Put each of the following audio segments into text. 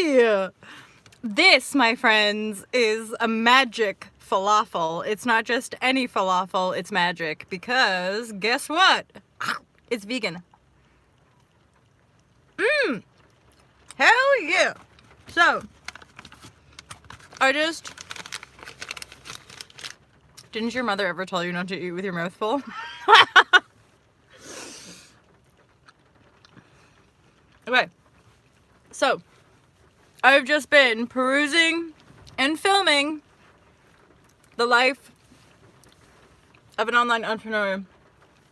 Hey! This, my friends, is a magic falafel. It's not just any falafel, it's magic, because guess what? It's vegan. Hell yeah! So, didn't your mother ever tell you not to eat with your mouth full? Okay, so I've just been perusing and filming the life of an online entrepreneur,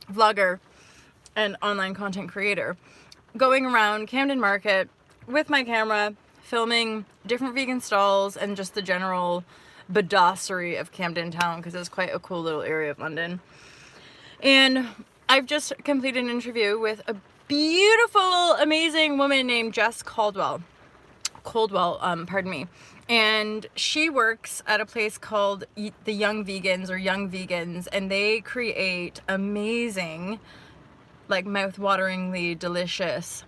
vlogger, and online content creator, going around Camden Market with my camera, filming different vegan stalls and just the general badassery of Camden town, because it's quite a cool little area of London. And I've just completed an interview with a beautiful, amazing woman named Jess Caldwell, pardon me. And she works at a place called the Young Vegans or Young Vegans, and they create amazing, like mouth-wateringly delicious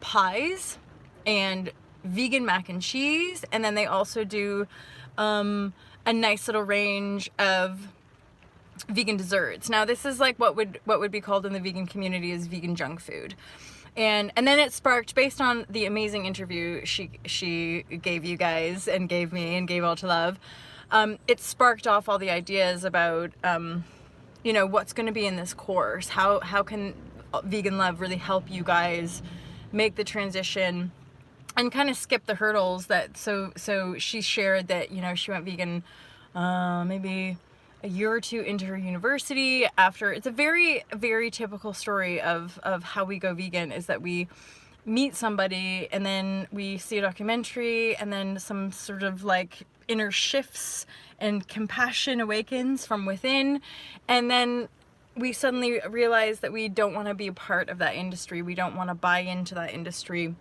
pies and vegan mac and cheese. And then they also do a nice little range of vegan desserts. Now this is like what would be called in the vegan community as vegan junk food. And then it sparked, based on the amazing interview she gave you guys and gave me and gave all to love, it sparked off all the ideas about what's going to be in this course. How can vegan love really help you guys make the transition and kind of skip the hurdles that so she shared that she went vegan maybe a year or two into her university. After, it's a very, very typical story of how we go vegan, is that we meet somebody and then we see a documentary and then some sort of like inner shifts and compassion awakens from within, and then we suddenly realize that we don't want to be a part of that industry. We don't want to buy into that industry.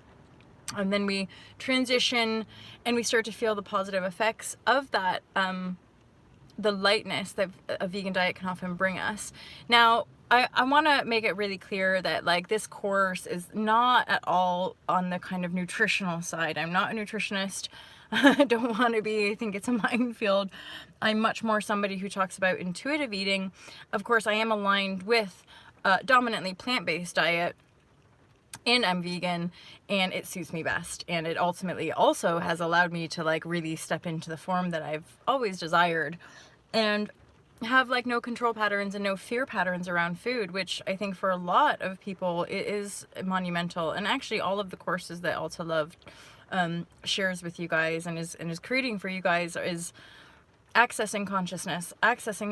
And then we transition and we start to feel the positive effects of that, the lightness that a vegan diet can often bring us. Now, I want to make it really clear that like this course is not at all on the kind of nutritional side. I'm not a nutritionist. I don't want to be. I think it's a minefield. I'm much more somebody who talks about intuitive eating. Of course, I am aligned with a dominantly plant-based diet, and I'm vegan, and it suits me best. And it ultimately also has allowed me to like really step into the form that I've always desired and have like no control patterns and no fear patterns around food, which I think for a lot of people it is monumental. And actually all of the courses that Alta Love shares with you guys and is creating for you guys is accessing consciousness,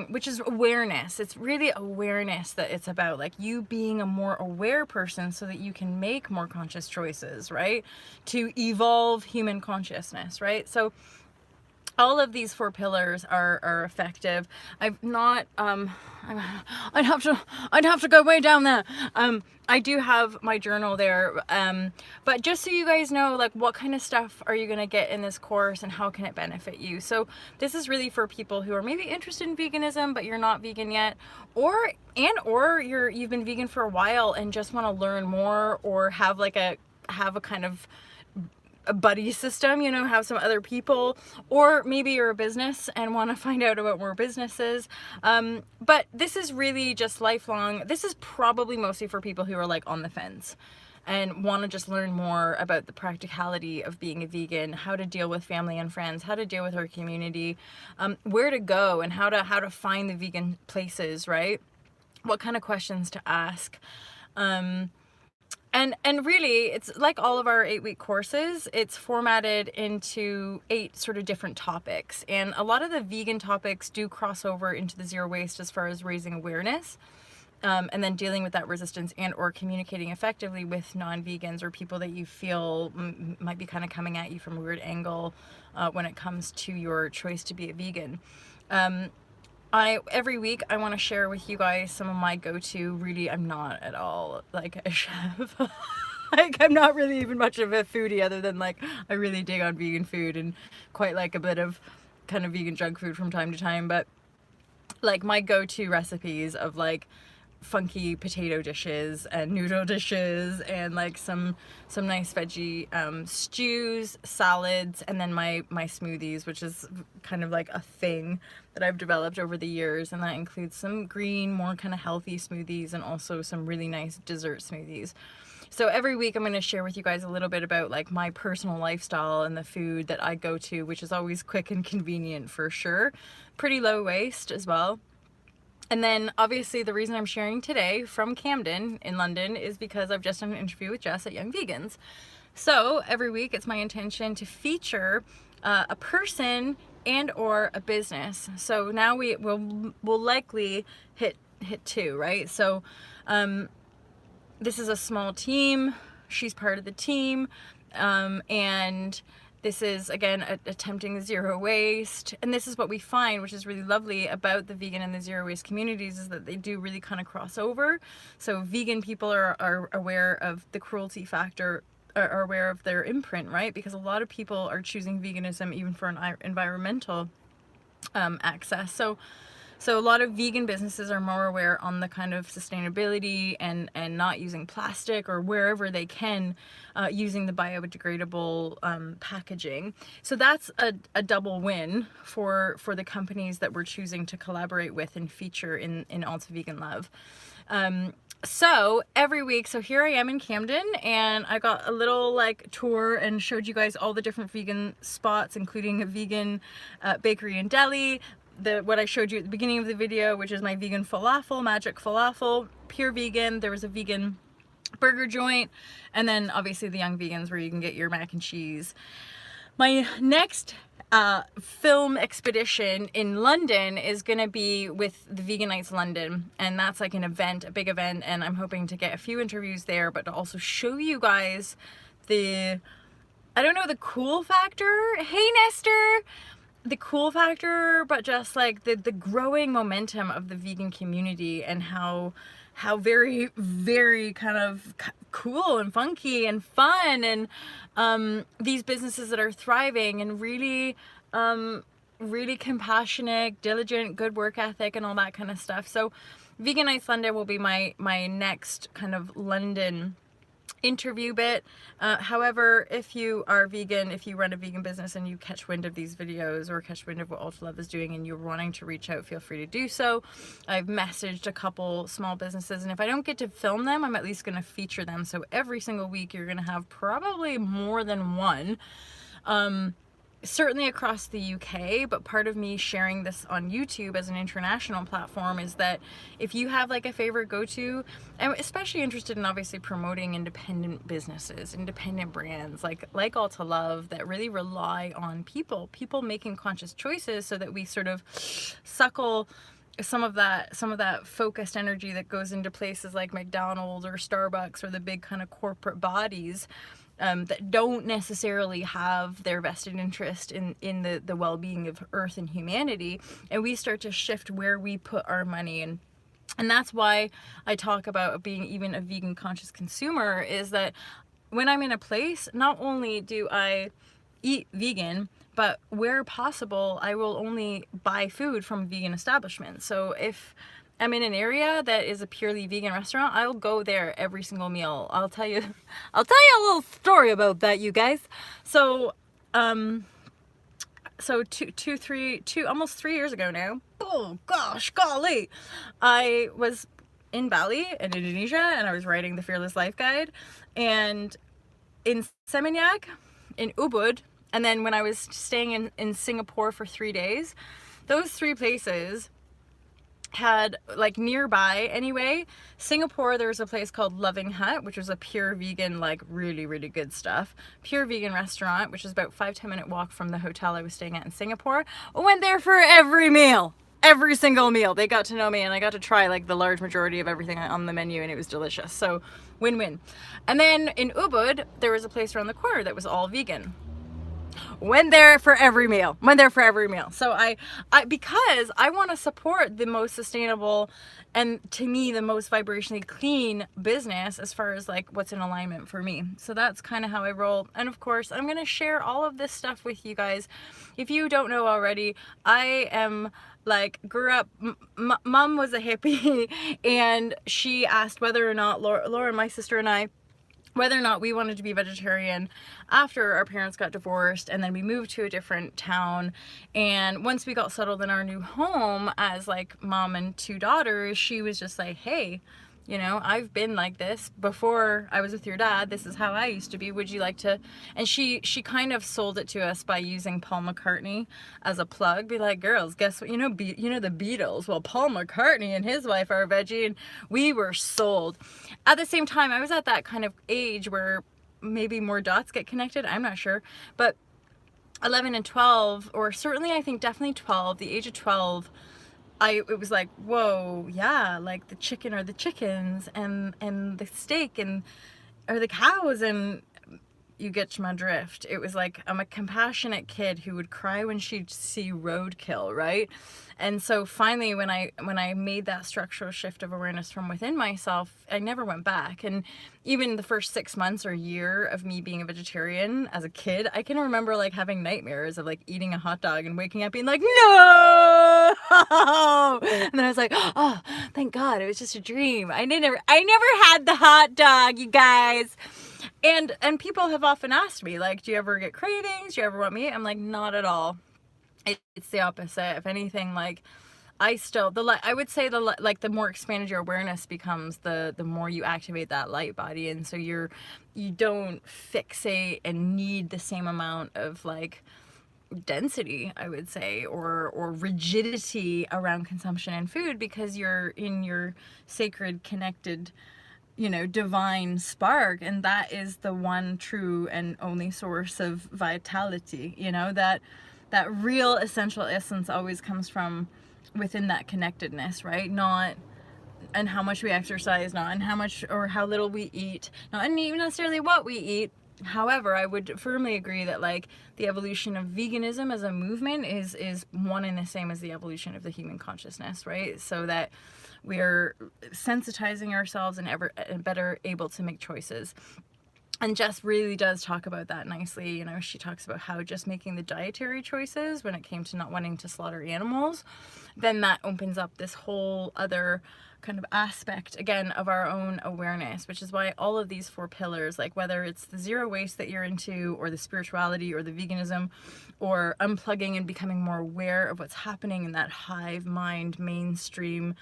which is awareness. It's really awareness that it's about, like you being a more aware person so that you can make more conscious choices, right? To evolve human consciousness, right? So all of these 4 pillars are effective. I've not, I'd have to go way down there. I do have my journal there, but just so you guys know, like what kind of stuff are you going to get in this course and how can it benefit you? So this is really for people who are maybe interested in veganism, but you're not vegan yet, or you've been vegan for a while and just want to learn more, or have a kind of a buddy system, have some other people, or maybe you're a business and want to find out about more businesses. But this is really just lifelong. This is probably mostly for people who are like on the fence and want to just learn more about the practicality of being a vegan, how to deal with family and friends, how to deal with our community, where to go and how to find the vegan places, right? What kind of questions to ask. And really, it's like all of our 8-week courses, it's formatted into 8 sort of different topics. And a lot of the vegan topics do cross over into the zero waste as far as raising awareness, and then dealing with that resistance and or communicating effectively with non-vegans or people that you feel might be kind of coming at you from a weird angle when it comes to your choice to be a vegan. Every week I want to share with you guys some of my go-to. Really, I'm not at all like a chef. Like I'm not really even much of a foodie, other than like I really dig on vegan food and quite like a bit of kind of vegan junk food from time to time. But like my go-to recipes of like funky potato dishes and noodle dishes and like some nice veggie stews, salads, and then my smoothies, which is kind of like a thing that I've developed over the years, and that includes some green, more kind of healthy smoothies and also some really nice dessert smoothies. So every week I'm going to share with you guys a little bit about like my personal lifestyle and the food that I go to, which is always quick and convenient for sure. Pretty low waste as well. And then obviously the reason I'm sharing today from Camden in London is because I've just done an interview with Jess at Young Vegans. So every week it's my intention to feature a person and or a business. So now we'll likely hit 2, right? So this is a small team. She's part of the team. And this is, again, attempting zero waste. And this is what we find, which is really lovely about the vegan and the zero waste communities, is that they do really kind of cross over. So vegan people are aware of the cruelty factor, are aware of their imprint, right? Because a lot of people are choosing veganism even for an environmental access. So a lot of vegan businesses are more aware on the kind of sustainability and not using plastic, or wherever they can, using the biodegradable packaging. So that's a double win for the companies that we're choosing to collaborate with and feature in Alta Vegan Love. So every week, so here I am in Camden, and I got a little like tour and showed you guys all the different vegan spots, including a vegan bakery and deli. What I showed you at the beginning of the video, which is my vegan falafel, magic falafel, pure vegan. There was a vegan burger joint, and then obviously the Young Vegans, where you can get your mac and cheese. My next film expedition in London is gonna be with the Vegan Nights London, and that's like an event, a big event, and I'm hoping to get a few interviews there, but to also show you guys the cool factor. Hey Nestor! The cool factor, but just like the growing momentum of the vegan community, and how very, very kind of cool and funky and fun, and these businesses that are thriving and really really compassionate, diligent, good work ethic and all that kind of stuff. So Vegan Nights London will be my next kind of London interview bit. However, if you are vegan, if you run a vegan business and you catch wind of these videos or catch wind of what Alta Love is doing and you're wanting to reach out, feel free to do so. I've messaged a couple small businesses, and if I don't get to film them, I'm at least going to feature them. So every single week you're going to have probably more than one. Certainly across the UK, but part of me sharing this on YouTube as an international platform is that if you have like a favorite go-to, I'm especially interested in obviously promoting independent businesses, independent brands like Alta Love, that really rely on people making conscious choices, so that we sort of suckle some of that focused energy that goes into places like McDonald's or Starbucks or the big kind of corporate bodies that don't necessarily have their vested interest in the well-being of Earth and humanity, and we start to shift where we put our money. And that's why I talk about being even a vegan conscious consumer, is that when I'm in a place, not only do I eat vegan, but where possible, I will only buy food from vegan establishments. So if I'm in an area that is a purely vegan restaurant, I'll go there every single meal. I'll tell you a little story about that, you guys. So, almost 3 years ago now. Oh gosh, golly, I was in Bali in Indonesia, and I was writing the Fearless Life Guide, and in Seminyak, in Ubud, and then when I was staying in Singapore for 3 days, those 3 places had, like, nearby anyway, Singapore, there was a place called Loving Hut, which was a pure vegan, like really, really good stuff, pure vegan restaurant, which is about 5-10 minute walk from the hotel I was staying at in Singapore. I went there for every meal, every single meal. They got to know me, and I got to try like the large majority of everything on the menu, and it was delicious. So win-win. And then in Ubud, there was a place around the corner that was all vegan. when they're for every meal. So I because I want to support the most sustainable and, to me, the most vibrationally clean business as far as like what's in alignment for me. So that's kind of how I roll. And of course, I'm going to share all of this stuff with you guys. If you don't know already, I am like, grew up, mom was a hippie and she asked whether or not Laura, my sister, and I, whether or not we wanted to be vegetarian after our parents got divorced, and then we moved to a different town. And once we got settled in our new home as like mom and two daughters, she was just like, hey, you know, I've been like this before I was with your dad. This is how I used to be. Would you like to? And she kind of sold it to us by using Paul McCartney as a plug. Be like, girls, guess what? You know the Beatles. Well, Paul McCartney and his wife are veggie, and we were sold. At the same time, I was at that kind of age where maybe more dots get connected. I'm not sure, but 11 and 12, or certainly I think definitely 12, the age of 12. It was like, whoa, yeah, like the chicken are the chickens, and the steak and are the cows, and you get my drift. It was like, I'm a compassionate kid who would cry when she'd see roadkill, right? And so finally, when I made that structural shift of awareness from within myself, I never went back. And even the first 6 months or year of me being a vegetarian as a kid, I can remember like having nightmares of like eating a hot dog and waking up being like, no! And then I was like, oh, thank God, it was just a dream. I never had the hot dog, you guys. And people have often asked me, like, do you ever get cravings? Do you ever want meat? I'm like, not at all. It's the opposite. If anything, like, I would say the more expanded your awareness becomes, the more you activate that light body. And so you don't fixate and need the same amount of like density, I would say, or rigidity around consumption and food, because you're in your sacred, connected, you know, divine spark, and that is the one true and only source of vitality. You know, that real essential essence always comes from within that connectedness, right? Not and how much we exercise, not and how much or how little we eat, not and even necessarily what we eat. However, I would firmly agree that like the evolution of veganism as a movement is one and the same as the evolution of the human consciousness, right? So that we are sensitizing ourselves and better able to make choices. And Jess really does talk about that nicely. You know, she talks about how just making the dietary choices when it came to not wanting to slaughter animals, then that opens up this whole other kind of aspect, again, of our own awareness, which is why all of these 4 pillars, like whether it's the zero waste that you're into, or the spirituality, or the veganism, or unplugging and becoming more aware of what's happening in that hive mind, mainstream,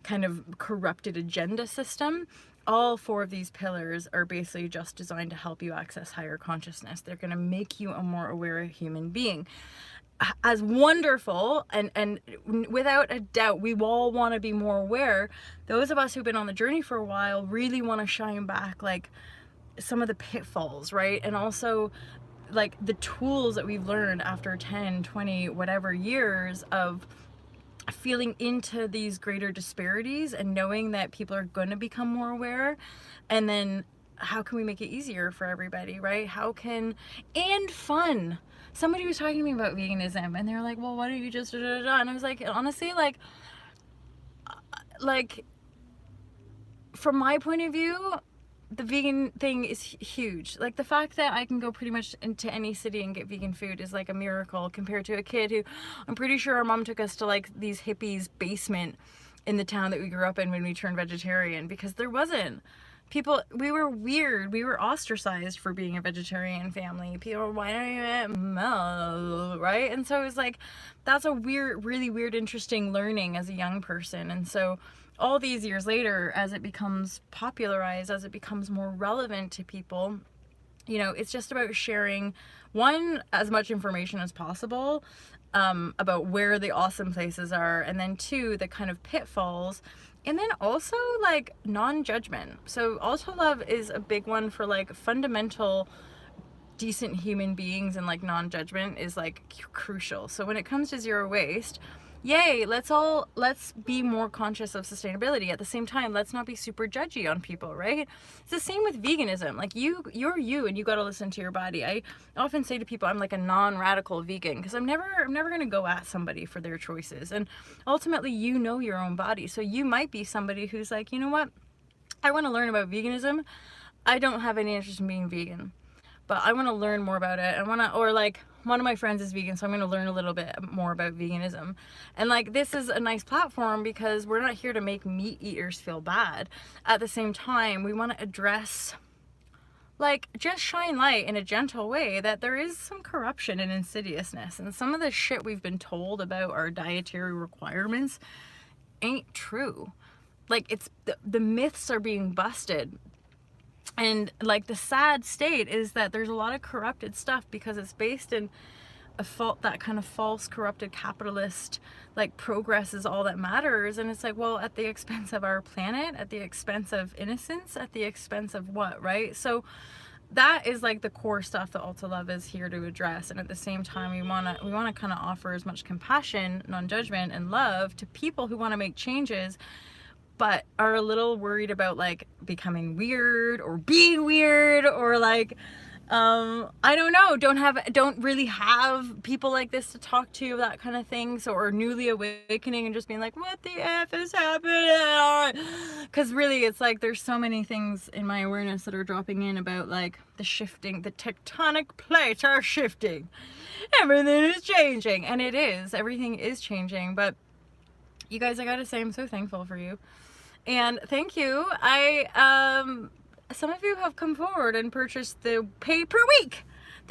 kind of corrupted agenda system, all 4 of these pillars are basically just designed to help you access higher consciousness. They're going to make you a more aware human being. As wonderful, and without a doubt, we all want to be more aware. Those of us who've been on the journey for a while really want to shine back like some of the pitfalls, right? And also like the tools that we've learned after 10, 20, whatever years of feeling into these greater disparities and knowing that people are going to become more aware. And then how can we make it easier for everybody, right? And fun. Somebody was talking to me about veganism and they were like, well, why don't you just and I was like, honestly, like from my point of view, the vegan thing is huge. Like the fact that I can go pretty much into any city and get vegan food is like a miracle compared to a kid who, I'm pretty sure our mom took us to like these hippies' basement in the town that we grew up in when we turned vegetarian, because there wasn't we were weird. We were ostracized for being a vegetarian family. People were, why don't you eat milk, right? And so it was like, that's a really weird, interesting learning as a young person. And so all these years later, as it becomes popularized, as it becomes more relevant to people, you know, it's just about sharing, one, as much information as possible about where the awesome places are, and then 2, the kind of pitfalls, and then also like non-judgment. So also love is a big one for like fundamental decent human beings, and like non-judgment is like crucial. So when it comes to zero waste, yay, let's be more conscious of sustainability. At the same time, let's not be super judgy on people, right? It's the same with veganism. Like you're you, and you got to listen to your body. I often say to people, I'm like a non-radical vegan, because I'm never going to go at somebody for their choices. And ultimately, you know your own body. So you might be somebody who's like, you know what? I want to learn about veganism. I don't have any interest in being vegan, but I want to learn more about it. Or like, one of my friends is vegan, so I'm going to learn a little bit more about veganism. And like, this is a nice platform because we're not here to make meat eaters feel bad. At the same time, we want to address, like, just shine light in a gentle way that there is some corruption and insidiousness. And some of the shit we've been told about our dietary requirements ain't true. Like, it's the myths are being busted. And like, the sad state is that there's a lot of corrupted stuff because it's based in that kind of false corrupted capitalist, like, progress is all that matters. And it's like, well, at the expense of our planet, at the expense of innocence, at the expense of what, right? So that is like the core stuff that Ulta Love is here to address. And at the same time, we want to kind of offer as much compassion, non-judgment, and love to people who want to make changes, but are a little worried about like becoming weird or being weird, or like, I don't know, don't really have people like this to talk to, that kind of thing. So, or newly awakening and just being like, what the F is happening? Because really, it's like, there's so many things in my awareness that are dropping in about like the shifting, the tectonic plates are shifting. Everything is changing. And it is, everything is changing. But you guys, I gotta say, I'm so thankful for you. And thank you. Some of you have come forward and purchased the pay per week,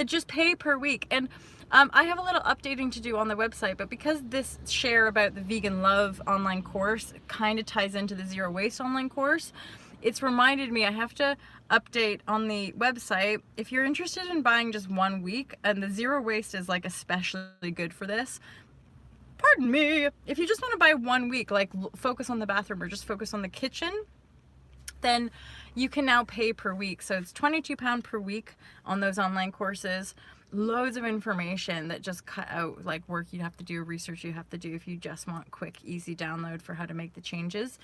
just pay per week. And I have a little updating to do on the website, but because this share about the Vegan Love online course kind of ties into the Zero Waste online course, it's reminded me I have to update on the website. If you're interested in buying just 1 week, and the Zero Waste is like especially good for this, pardon me, if you just want to buy 1 week, like focus on the bathroom or just focus on the kitchen, then you can now pay per week. So it's £22 per week on those online courses. Loads of information that just cut out like work you have to do, research you have to do, if you just want quick, easy download for how to make the changes.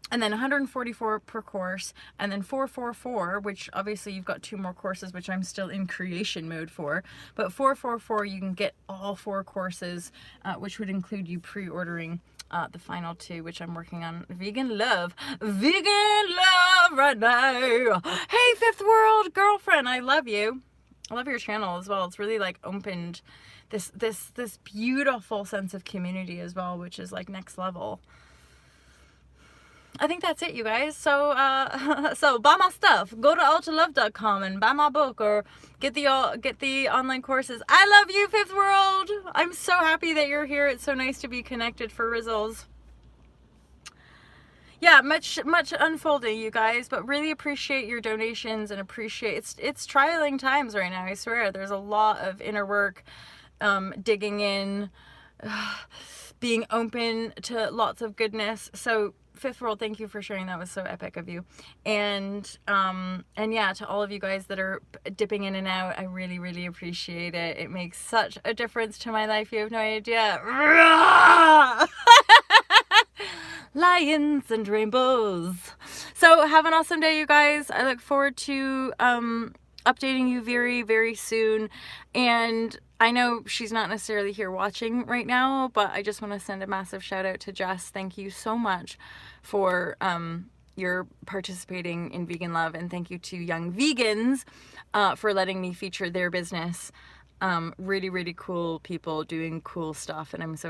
And then $144 per course, and then $444, which obviously you've got 2 more courses, which I'm still in creation mode for. But $444, you can get all 4 courses, which would include you pre-ordering the final 2, which I'm working on. Vegan love right now. Hey, Fifth World girlfriend, I love you. I love your channel as well. It's really like opened this beautiful sense of community as well, which is like next level. I think that's it, you guys. So so buy my stuff. Go to ultralove.com and buy my book, or get the online courses. I love you, Fifth World. I'm so happy that you're here. It's so nice to be connected for Rizzles. Yeah, much unfolding, you guys, but really appreciate your donations, and appreciate it's trialing times right now. I swear, there's a lot of inner work, digging in, being open to lots of goodness. So Fifth World, thank you for sharing. That was so epic of you. And yeah, to all of you guys that are dipping in and out, I really, really appreciate it. It makes such a difference to my life. You have no idea. Lions and rainbows. So have an awesome day, you guys. I look forward to updating you very, very soon. And I know she's not necessarily here watching right now, but I just want to send a massive shout out to Jess. Thank you so much for your participating in Vegan Love, and thank you to Young Vegans for letting me feature their business. Really, really cool people doing cool stuff, and I'm so